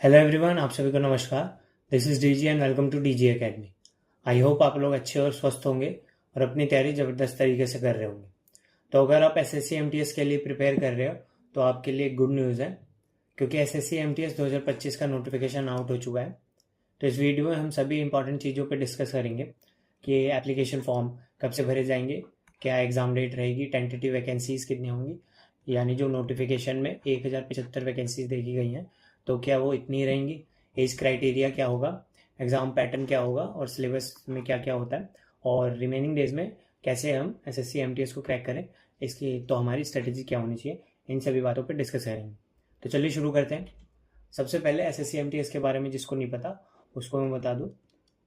Hello everyone, आप सभी को नमस्कार। This is DG and welcome to DG academy. I hope आप लोग अच्छे और स्वस्थ होंगे और अपनी तैयारी ज़बरदस्त तरीके से कर रहे होंगे। तो अगर आप एसएससी एमटीएस के लिए प्रिपेयर कर रहे हो तो आपके लिए गुड न्यूज़ है, क्योंकि एसएससी एमटीएस 2025 का नोटिफिकेशन आउट हो चुका है। तो इस वीडियो में हम सभी इंपॉर्टेंट चीज़ों पर डिस्कस करेंगे कि एप्लीकेशन फॉर्म कब से भरे जाएंगे, क्या एग्ज़ाम डेट रहेगी, टेंटेटिव वैकेंसीज़ कितनी होंगी, यानी जो नोटिफिकेशन में 1075 वैकेंसीज देखी गई हैं तो क्या वो इतनी रहेंगी, एज क्राइटेरिया क्या होगा, एग्ज़ाम पैटर्न क्या होगा और सिलेबस में क्या क्या होता है, और रिमेनिंग डेज में कैसे हम एसएससी एमटीएस को क्रैक करें, इसकी तो हमारी स्ट्रेटेजी क्या होनी चाहिए, इन सभी बातों पर डिस्कस करेंगे। तो चलिए शुरू करते हैं। सबसे पहले एसएससी एमटीएस के बारे में जिसको नहीं पता उसको मैं बता दूं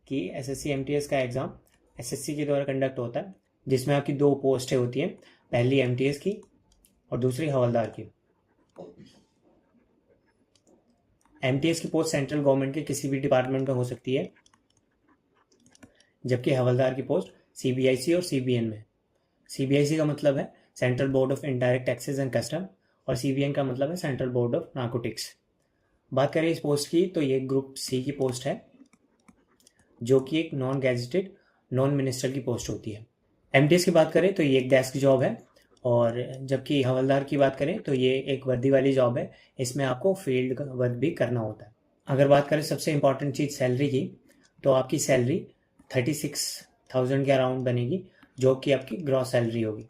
कि एसएससी एमटीएस का एग्ज़ाम एसएससी के द्वारा कंडक्ट होता है, जिसमें आपकी दो पोस्टें होती हैं, पहली एमटीएस की और दूसरी हवलदार की। एमटीएस की पोस्ट सेंट्रल गवर्नमेंट के किसी भी डिपार्टमेंट में हो सकती है, जबकि हवलदार की पोस्ट सीबीआईसी और सीबीएन में। सीबीआईसी का मतलब है central board of indirect taxes and custom और सीबीएन का मतलब है सेंट्रल बोर्ड ऑफ नार्कोटिक्स। बात करें इस पोस्ट की तो ये ग्रुप सी की पोस्ट है, जो कि एक नॉन गैजेटेड नॉन मिनिस्टर की पोस्ट होती है। एमटीएस की बात करें तो ये एक डेस्क जॉब है, और जबकि हवलदार की बात करें तो ये एक वर्दी वाली जॉब है, इसमें आपको फील्ड वर्क भी करना होता है। अगर बात करें सबसे इंपॉर्टेंट चीज़ सैलरी की, तो आपकी सैलरी 36,000 के अराउंड बनेगी, जो कि आपकी ग्रॉस सैलरी होगी।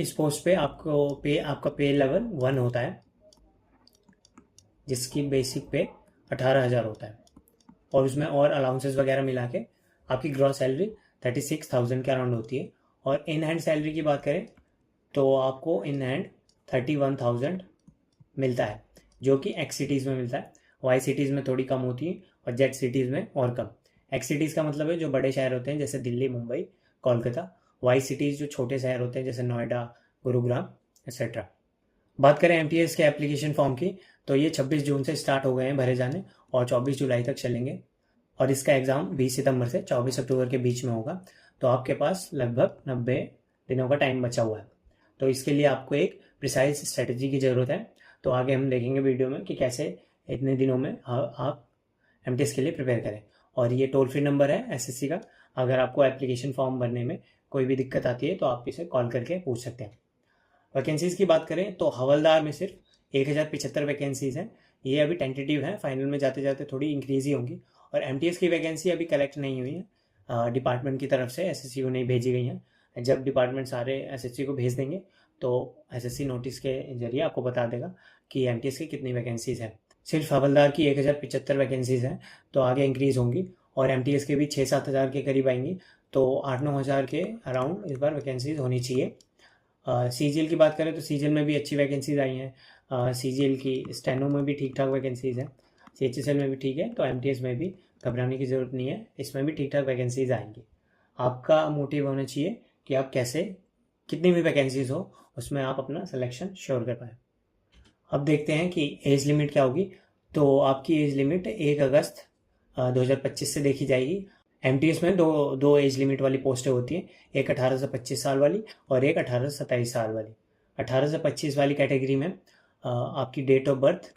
इस पोस्ट पे आपका पे लेवल 1 होता है, जिसकी बेसिक पे 18,000 होता है, और उसमें और अलाउंसेस वगैरह मिला के आपकी ग्रॉस सैलरी 36,000 के अराउंड होती है। और इन हैंड सैलरी की बात करें तो आपको इन हैंड 31,000 मिलता है, जो कि एक्स सिटीज़ में मिलता है। वाई सिटीज़ में थोड़ी कम होती है और जेड सिटीज़ में और कम। एक्स सिटीज़ का मतलब है जो बड़े शहर होते हैं जैसे दिल्ली, मुंबई, कोलकाता। वाई सिटीज़ जो छोटे शहर होते हैं जैसे नोएडा, गुरुग्राम एक्सेट्रा। बात करें एमटीएस के एप्लीकेशन फॉर्म की, तो ये 26 जून से स्टार्ट हो गए हैं भरे जाने और 24 जुलाई तक चलेंगे, और इसका एग्ज़ाम 20 सितंबर से 24 अक्टूबर के बीच में होगा। तो आपके पास लगभग 90 दिनों का टाइम बचा हुआ है। तो इसके लिए आपको एक प्रिसाइज स्ट्रेटजी की ज़रूरत है। तो आगे हम देखेंगे वीडियो में कि कैसे इतने दिनों में आप एमटीएस के लिए प्रिपेयर करें। और ये टोल फ्री नंबर है एसएससी का, अगर आपको एप्लीकेशन फॉर्म भरने में कोई भी दिक्कत आती है तो आप इसे कॉल करके पूछ सकते हैं। वैकेंसीज़ की बात करें तो हवलदार में सिर्फ 1075 वैकेंसीज़ हैं। ये अभी टेंटेटिव है, फाइनल में जाते जाते थोड़ी इंक्रीज ही होंगी। और एमटीएस की वैकेंसी अभी कलेक्ट नहीं हुई है, डिपार्टमेंट की तरफ से एसएससी को नहीं भेजी गई हैं। जब डिपार्टमेंट सारे एसएससी को भेज देंगे तो एसएससी नोटिस के जरिए आपको बता देगा कि एमटीएस की कितनी वैकेंसीज़ हैं। सिर्फ हवलदार की 1075 वैकेंसीज़ हैं, तो आगे इंक्रीज़ होंगी और एमटीएस के भी 6-7 हज़ार के करीब आएंगी, तो 8-9 हज़ार के अराउंड इस बार वैकेंसीज़ होनी चाहिए। सीजीएल की बात करें तो सीजीएल में भी अच्छी वैकेंसीज आई हैं। सीजीएल की स्टेनो में भी ठीक ठाक वैकेंसीज हैं, सीएचएसएल में भी ठीक है, तो एमटीएस में भी घबराने की ज़रूरत नहीं है, इसमें भी ठीक ठाक वैकेंसीज आएंगी। आपका मोटिव होना चाहिए कि आप कैसे कितनी भी वैकेंसीज हो उसमें आप अपना सिलेक्शन श्योर कर पाए। अब देखते हैं कि एज लिमिट क्या होगी। तो आपकी एज लिमिट 1 अगस्त 2025 से देखी जाएगी। एमटीएस में दो एज लिमिट वाली पोस्टें होती हैं, एक 18 से 25 साल वाली और एक 18 से 27 साल वाली। 18 से 25 वाली कैटेगरी में आपकी डेट ऑफ बर्थ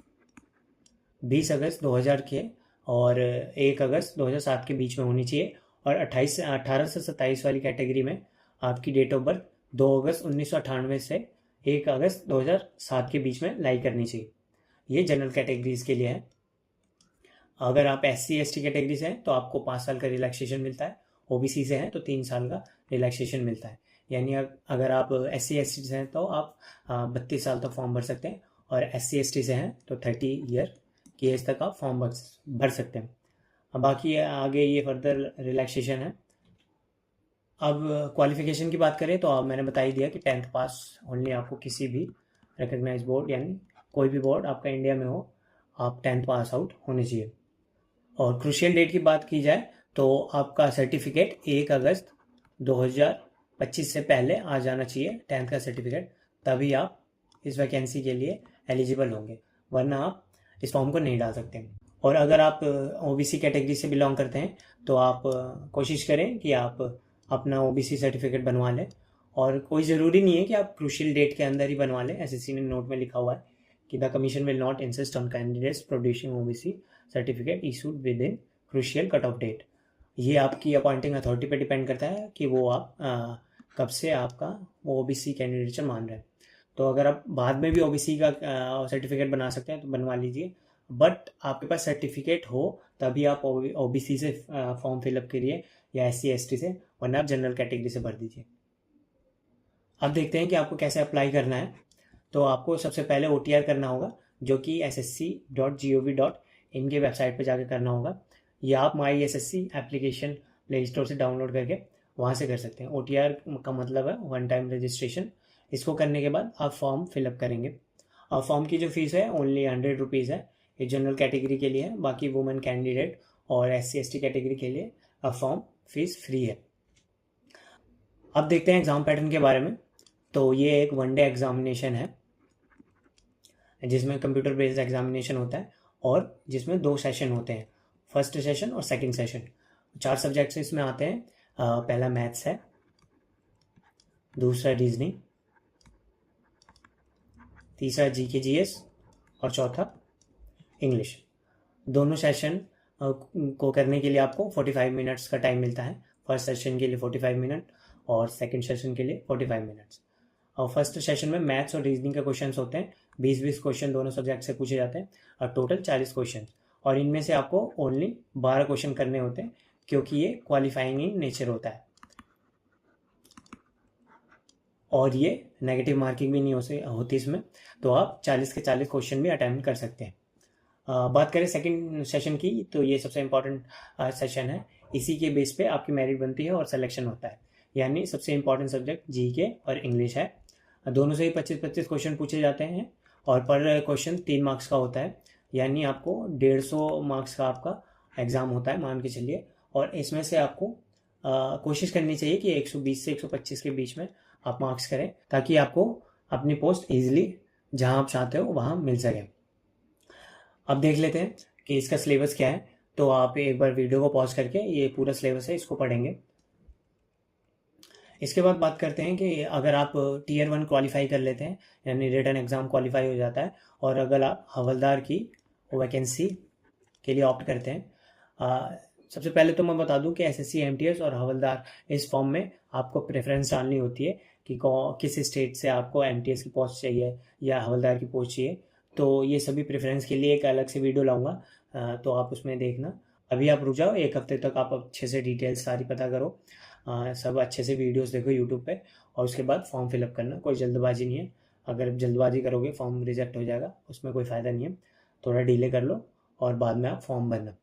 20 अगस्त 2000 के और 1 अगस्त 2007 के बीच में होनी चाहिए, और 18 से 27 वाली कैटेगरी में आपकी डेट ऑफ बर्थ 2 अगस्त 1998 से 1 अगस्त 2007 के बीच में लाई करनी चाहिए। ये जनरल कैटेगरीज के लिए है। अगर आप SC/ST कैटेगरी से हैं तो आपको 5 साल का रिलैक्सेशन मिलता है, OBC से हैं तो 3 साल का रिलैक्सेशन मिलता है। यानी अगर आप SC/ST से हैं तो आप 32 साल तक फॉर्म भर सकते हैं, और SC/ST से हैं तो 30 ईयर की एज तक आप फॉर्म भर सकते हैं। अब बाकी आगे ये फर्दर रिलैक्सेशन है। अब क्वालिफिकेशन की बात करें तो मैंने बता ही दिया कि 10th पास ओनली आपको किसी भी रिकग्नाइज बोर्ड, यानी कोई भी बोर्ड आपका इंडिया में हो, आप 10th पास आउट होने चाहिए। और क्रूशियल डेट की बात की जाए तो आपका सर्टिफिकेट 1 अगस्त 2025 से पहले आ जाना चाहिए, 10th का सर्टिफिकेट, तभी आप इस वैकेंसी के लिए एलिजिबल होंगे, वरना आप इस फॉर्म को नहीं डाल सकते। और अगर आप OBC कैटेगरी से बिलोंग करते हैं तो आप कोशिश करें कि आप अपना OBC सर्टिफिकेट बनवा लें, और कोई ज़रूरी नहीं है कि आप क्रूशियल डेट के अंदर ही बनवा लें। एसएससी ने नोट में लिखा हुआ है कि the commission will not insist on candidates producing OBC certificate issued within crucial cut off date. ये आपकी अपॉइंटिंग अथॉरिटी पे डिपेंड करता है कि वो आप कब से आपका ओबीसी कैंडिडेचर मान रहे हैं। तो अगर आप बाद में भी ओबीसी का सर्टिफिकेट बना सकते हैं तो बनवा लीजिए, बट आपके पास सर्टिफिकेट हो तभी आप ओबीसी से फॉर्म फिलअप करिए या SC ST से, वरना आप जनरल कैटेगरी से भर दीजिए। अब देखते हैं कि आपको कैसे अप्लाई करना है। तो आपको सबसे पहले OTR करना होगा, जो कि ssc.gov.in के वेबसाइट पर जाकर करना होगा, या आप माई SSC एप्लीकेशन प्ले स्टोर से डाउनलोड करके वहाँ से कर सकते हैं। OTR का मतलब है वन टाइम रजिस्ट्रेशन। इसको करने के बाद आप फॉर्म फिलअप करेंगे और फॉर्म की जो फीस है ओनली 100 रुपीज़ है। ये जनरल कैटेगरी के लिए है, बाकी वुमेन कैंडिडेट और SC ST कैटेगरी के लिए अब फॉर्म फीस फ्री है। अब देखते हैं एग्ज़ाम पैटर्न के बारे में। तो ये एक 1 डे एग्जामिनेशन है जिसमें कंप्यूटर बेस्ड एग्जामिनेशन होता है और जिसमें 2 सेशन होते हैं, फर्स्ट सेशन और सेकंड सेशन। 4 सब्जेक्ट्स इसमें आते हैं। पहला मैथ्स है, दूसरा रीजनिंग, तीसरा GK GS और चौथा इंग्लिश। दोनों सेशन को करने के लिए आपको 45 मिनट्स का टाइम मिलता है। फर्स्ट सेशन के लिए 45 मिनट और सेकंड सेशन के लिए 45 मिनट्स। और फर्स्ट सेशन में मैथ्स और रीजनिंग के क्वेश्चंस होते हैं। 20-20 क्वेश्चन दोनों सब्जेक्ट से पूछे जाते हैं और टोटल 40 क्वेश्चन, और इनमें से आपको ओनली 12 क्वेश्चन करने होते हैं क्योंकि ये क्वालिफाइंग इन नेचर होता है और ये नेगेटिव मार्किंग भी नहीं होती इसमें। तो आप 40 के 40 क्वेश्चन भी अटेम्प्ट कर सकते हैं। बात करें सेकंड सेशन की, तो ये सबसे इम्पॉर्टेंट सेशन है। इसी के बेस पे आपकी मेरिट बनती है और सिलेक्शन होता है। यानी सबसे इम्पॉर्टेंट सब्जेक्ट GK और इंग्लिश है। दोनों से ही 25-25 क्वेश्चन पूछे जाते हैं और पर क्वेश्चन 3 मार्क्स का होता है। यानी आपको 150 मार्क्स का आपका एग्ज़ाम होता है मान के चलिए, और इसमें से आपको कोशिश करनी चाहिए कि 120 से 125 के बीच में आप मार्क्स करें, ताकि आपको अपनी पोस्ट ईजिली जहां आप चाहते हो वहां मिल सके। अब देख लेते हैं कि इसका सिलेबस क्या है। तो आप एक बार वीडियो को पॉज करके ये पूरा सिलेबस है इसको पढ़ेंगे। इसके बाद बात करते हैं कि अगर आप Tier 1 क्वालिफाई कर लेते हैं, यानी रिटन एग्ज़ाम क्वालिफाई हो जाता है, और अगर आप हवलदार की वैकेंसी के लिए ऑप्ट करते हैं, सबसे पहले तो मैं बता दूं कि SSC MTS और हवलदार इस फॉर्म में आपको प्रेफरेंस डालनी होती है कि किस स्टेट से आपको MTS की पोस्ट चाहिए या हवलदार की पोस्ट चाहिए। तो ये सभी प्रेफरेंस के लिए एक अलग से वीडियो लाऊंगा, तो आप उसमें देखना। अभी आप रुक जाओ, 1 हफ्ते तक आप अच्छे से डिटेल्स सारी पता करो, सब अच्छे से वीडियोस देखो यूट्यूब पे, और उसके बाद फॉर्म फिलअप करना। कोई जल्दबाजी नहीं है, अगर जल्दबाजी करोगे फॉर्म रिजेक्ट हो जाएगा, उसमें कोई फ़ायदा नहीं है। थोड़ा डिले कर लो और बाद में आप फॉर्म भरना।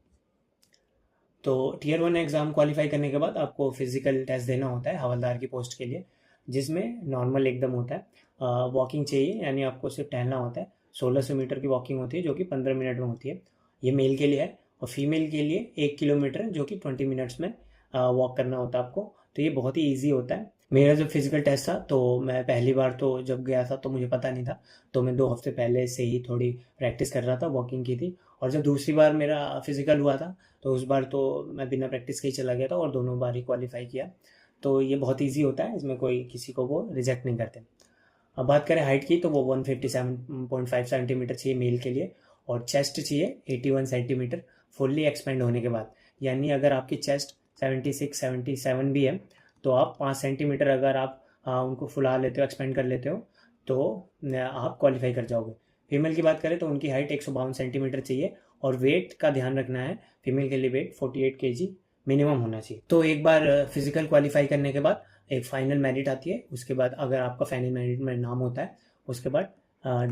तो Tier 1 एग्ज़ाम क्वालिफाई करने के बाद आपको फिजिकल टेस्ट देना होता है हवलदार की पोस्ट के लिए, जिसमें नॉर्मल एकदम होता है। वॉकिंग चाहिए, यानी आपको सिर्फ टहलना होता है। 1600 मीटर की वॉकिंग होती है जो कि 15 मिनट में होती है। ये मेल के लिए है, और फीमेल के लिए 1 किलोमीटर जो कि 20 मिनट्स में वॉक करना होता है आपको। तो ये बहुत ही ईजी होता है। मेरा जब फिजिकल टेस्ट था तो मैं पहली बार तो जब गया था तो मुझे पता नहीं था, तो मैं 2 हफ्ते पहले से ही थोड़ी प्रैक्टिस कर रहा था, वॉकिंग की थी। और जब दूसरी बार मेरा फिजिकल हुआ था तो उस बार तो मैं बिना प्रैक्टिस के ही चला गया था और दोनों बार ही क्वालिफाई किया। तो ये बहुत ईजी होता है, इसमें कोई किसी को वो रिजेक्ट नहीं करते। अब बात करें हाइट की, तो वो 157.5 सेंटीमीटर चाहिए मेल के लिए, और चेस्ट चाहिए 81 सेंटीमीटर फुल्ली एक्सपेंड होने के बाद। यानी अगर आपकी चेस्ट 76-77 भी है तो आप 5 सेंटीमीटर अगर आप उनको फुला लेते हो, एक्सपेंड कर लेते हो, तो आप क्वालिफाई कर जाओगे। फीमेल की बात करें तो उनकी हाइट 152 सेंटीमीटर चाहिए, और वेट का ध्यान रखना है, फीमेल के लिए वेट 48 kg मिनिमम होना चाहिए। तो एक बार फिजिकल क्वालिफाई करने के बाद एक फाइनल मेरिट आती है। उसके बाद अगर आपका फाइनल मेरिट में नाम होता है, उसके बाद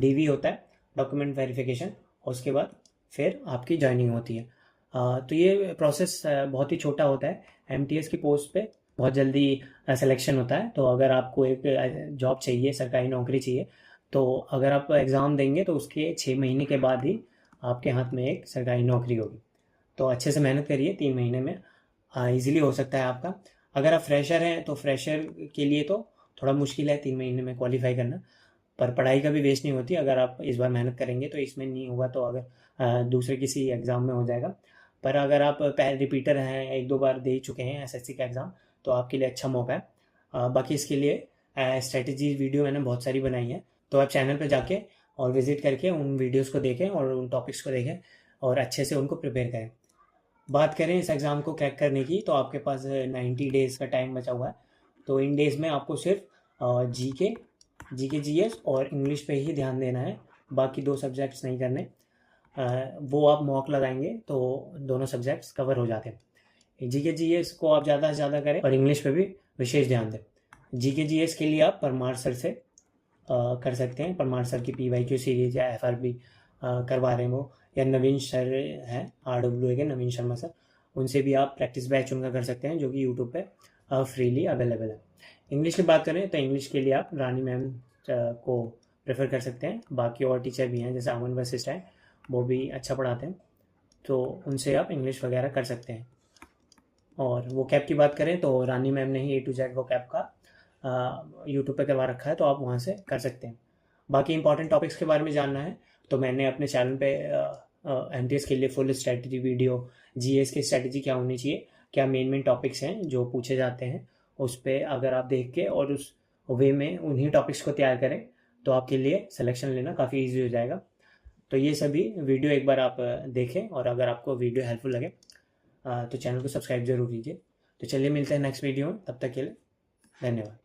DV होता है, डॉक्यूमेंट वेरिफिकेशन, और उसके बाद फिर आपकी ज्वाइनिंग होती है। तो ये प्रोसेस बहुत ही छोटा होता है। MTS की पोस्ट पे बहुत जल्दी सिलेक्शन होता है। तो अगर आपको एक जॉब चाहिए, सरकारी नौकरी चाहिए, तो अगर आप एग्ज़ाम देंगे तो उसके 6 महीने के बाद ही आपके हाथ में एक सरकारी नौकरी होगी। तो अच्छे से मेहनत करिए, 3 महीने में ईजिली हो सकता है आपका। अगर आप फ्रेशर हैं तो फ्रेशर के लिए तो थोड़ा मुश्किल है 3 महीने में क्वालिफाई करना, पर पढ़ाई का भी वेस्ट नहीं होती। अगर आप इस बार मेहनत करेंगे तो इसमें नहीं होगा तो अगर दूसरे किसी एग्ज़ाम में हो जाएगा। पर अगर आप रिपीटर हैं, 1-2 बार दे चुके हैं SSC का एग्ज़ाम, तो आपके लिए अच्छा मौका है। बाकी इसके लिए स्ट्रेटजी वीडियो मैंने बहुत सारी बनाई है, तो आप चैनल पर जाके और विज़िट करके उन वीडियोस को देखें और उन टॉपिक्स को देखें और अच्छे से उनको प्रिपेयर करें। बात करें इस एग्ज़ाम को क्रैक करने की, तो आपके पास 90 डेज़ का टाइम बचा हुआ है। तो इन डेज़ में आपको सिर्फ जीके जीएस और इंग्लिश पे ही ध्यान देना है, बाकी 2 सब्जेक्ट्स नहीं करने। वो आप मॉक लगाएंगे तो दोनों सब्जेक्ट्स कवर हो जाते हैं। जीके जीएस को आप ज़्यादा से ज़्यादा करें और इंग्लिश पे भी विशेष ध्यान दें। जीके जीएस के लिए आप परमार सर से कर सकते हैं। परमार सर की PYQ सीरीज़ या FRB करवा रहे हैं वो, या नवीन सर हैं RWA के, नवीन शर्मा सर, उनसे भी आप प्रैक्टिस बैच उनका कर सकते हैं जो कि यूट्यूब पे फ्रीली अवेलेबल है। इंग्लिश की बात करें तो इंग्लिश के लिए आप रानी मैम को प्रेफर कर सकते हैं। बाकी और टीचर भी हैं जैसे अमन वशिष्ठ है, वो भी अच्छा पढ़ाते हैं, तो उनसे आप इंग्लिश वगैरह कर सकते हैं। और वो कैब की बात करें तो रानी मैम ने ही A to Z वो कैब का यूट्यूब पे करवा रखा है, तो आप वहाँ से कर सकते हैं। बाकी इंपॉर्टेंट टॉपिक्स के बारे में जानना है तो मैंने अपने चैनल पे MTS के लिए फुल स्ट्रेटजी वीडियो, GS की स्ट्रेटजी क्या होनी चाहिए, क्या मेन टॉपिक्स हैं जो पूछे जाते हैं, उस पर अगर आप देख के और उस वे में उन्हीं टॉपिक्स को तैयार करें तो आपके लिए सिलेक्शन लेना काफ़ी ईजी हो जाएगा। तो ये सभी वीडियो एक बार आप देखें, और अगर आपको वीडियो हेल्पफुल लगे तो चैनल को सब्सक्राइब जरूर कीजिए। तो चलिए मिलते हैं नेक्स्ट वीडियो में, तब तक के लिए धन्यवाद।